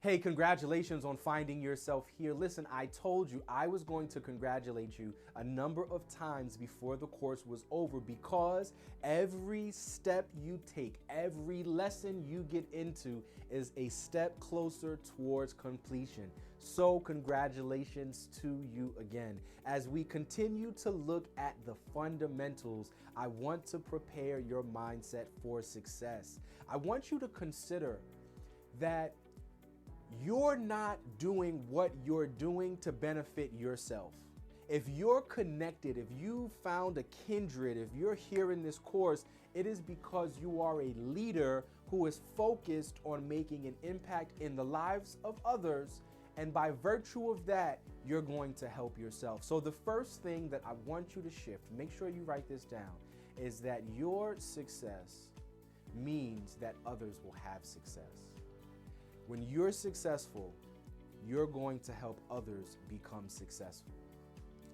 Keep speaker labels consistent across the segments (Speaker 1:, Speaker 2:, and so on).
Speaker 1: Hey, congratulations on finding yourself here. Listen, I told you I was going to congratulate you a number of times before the course was over, because every step you take, every lesson you get into is a step closer towards completion. So congratulations to you again. As we continue to look at the fundamentals, I want to prepare your mindset for success. I want you to consider that you're not doing what you're doing to benefit yourself. If you're connected, if you found a kindred, if you're here in this course, it is because you are a leader who is focused on making an impact in the lives of others. And by virtue of that, you're going to help yourself. So the first thing that I want you to shift, make sure you write this down, is that your success means that others will have success. When you're successful, you're going to help others become successful.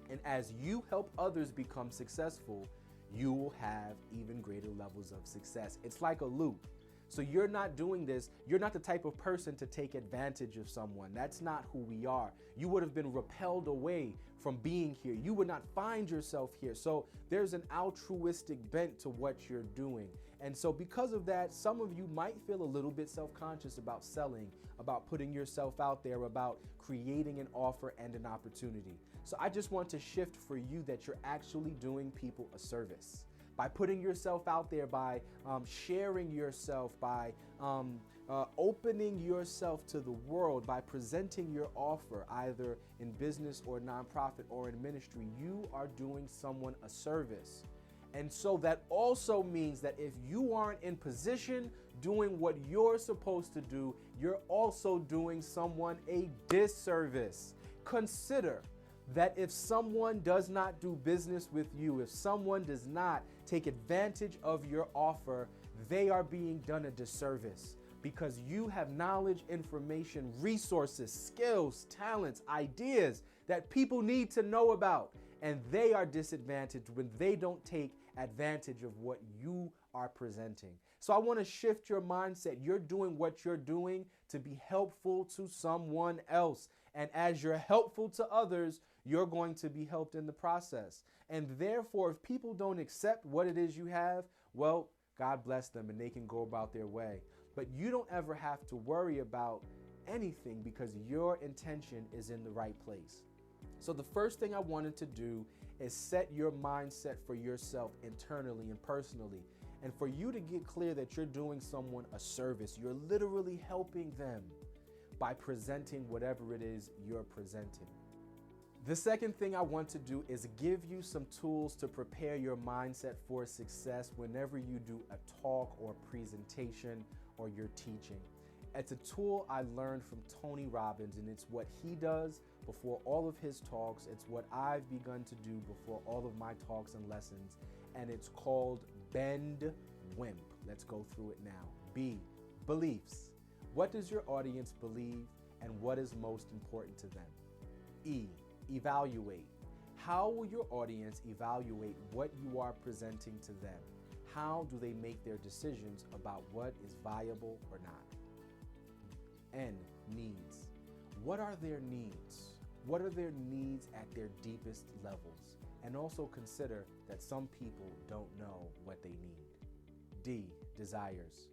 Speaker 1: And as you help others become successful, you will have even greater levels of success. It's like a loop. So you're not doing this, you're not the type of person to take advantage of someone. That's not who we are. You would have been repelled away from being here. You would not find yourself here. So there's an altruistic bent to what you're doing. And so because of that, some of you might feel a little bit self-conscious about selling, about putting yourself out there, about creating an offer and an opportunity. So I just want to shift for you that you're actually doing people a service. By putting yourself out there, by sharing yourself, by opening yourself to the world, by presenting your offer, either in business or nonprofit or in ministry, you are doing someone a service. And so that also means that if you aren't in position doing what you're supposed to do, you're also doing someone a disservice. Consider that if someone does not do business with you, if someone does not take advantage of your offer, they are being done a disservice, because you have knowledge, information, resources, skills, talents, ideas that people need to know about, and they are disadvantaged when they don't take advantage of what you are presenting. So I want to shift your mindset. You're doing what you're doing to be helpful to someone else. And as you're helpful to others, you're going to be helped in the process. And therefore, if people don't accept what it is you have, well, God bless them and they can go about their way. But you don't ever have to worry about anything, because your intention is in the right place. So the first thing I wanted to do is set your mindset for yourself internally and personally. And for you to get clear that you're doing someone a service, you're literally helping them by presenting whatever it is you're presenting. The second thing I want to do is give you some tools to prepare your mindset for success whenever you do a talk or presentation or you're teaching. It's a tool I learned from Tony Robbins, and it's what he does before all of his talks. It's what I've begun to do before all of my talks and lessons, and it's called BEND WIMP. Let's go through it now. B, beliefs. What does your audience believe, and what is most important to them? E, evaluate. How will your audience evaluate what you are presenting to them? How do they make their decisions about what is viable or not? N, needs. What are their needs? What are their needs at their deepest levels? And also consider that some people don't know what they need. D, desires.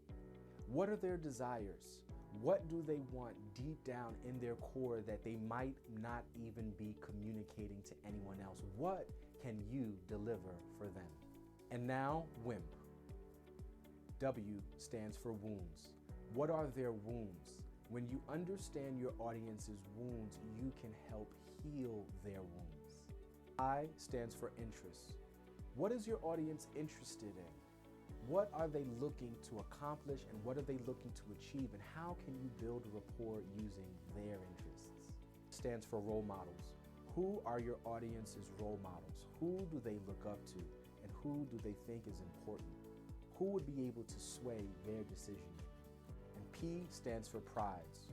Speaker 1: What are their desires? What do they want deep down in their core that they might not even be communicating to anyone else? What can you deliver for them? And now, WIMP. W stands for wounds. What are their wounds? When you understand your audience's wounds, you can help heal their wounds. I stands for interest. What is your audience interested in? What are they looking to accomplish, and what are they looking to achieve, and how can you build rapport using their interests? Stands for role models. Who are your audience's role models? Who do they look up to, and who do they think is important? Who would be able to sway their decision? And P stands for prides.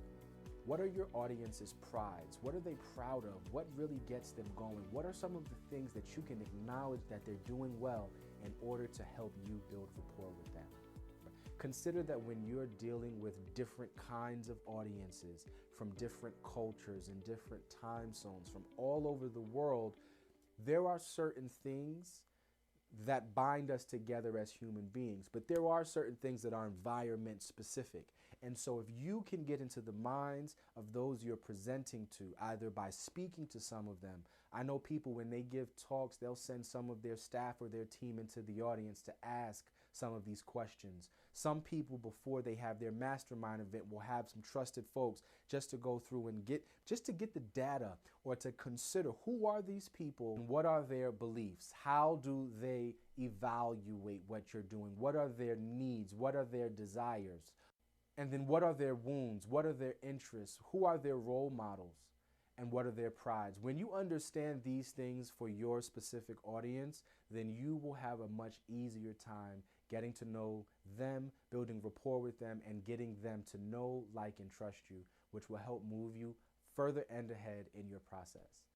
Speaker 1: What are your audience's prides? What are they proud of? What really gets them going? What are some of the things that you can acknowledge that they're doing well in order to help you build rapport with them? Consider that when you're dealing with different kinds of audiences from different cultures and different time zones from all over the world, there are certain things that bind us together as human beings, but there are certain things that are environment specific. And so if you can get into the minds of those you're presenting to, either by speaking to some of them, I know people when they give talks, they'll send some of their staff or their team into the audience to ask some of these questions. Some people, before they have their mastermind event, will have some trusted folks just to go through and get the data, or to consider who are these people and what are their beliefs? How do they evaluate what you're doing? What are their needs? What are their desires? And then what are their wounds? What are their interests? Who are their role models? And what are their prides? When you understand these things for your specific audience, then you will have a much easier time getting to know them, building rapport with them, and getting them to know, like, and trust you, which will help move you further and ahead in your process.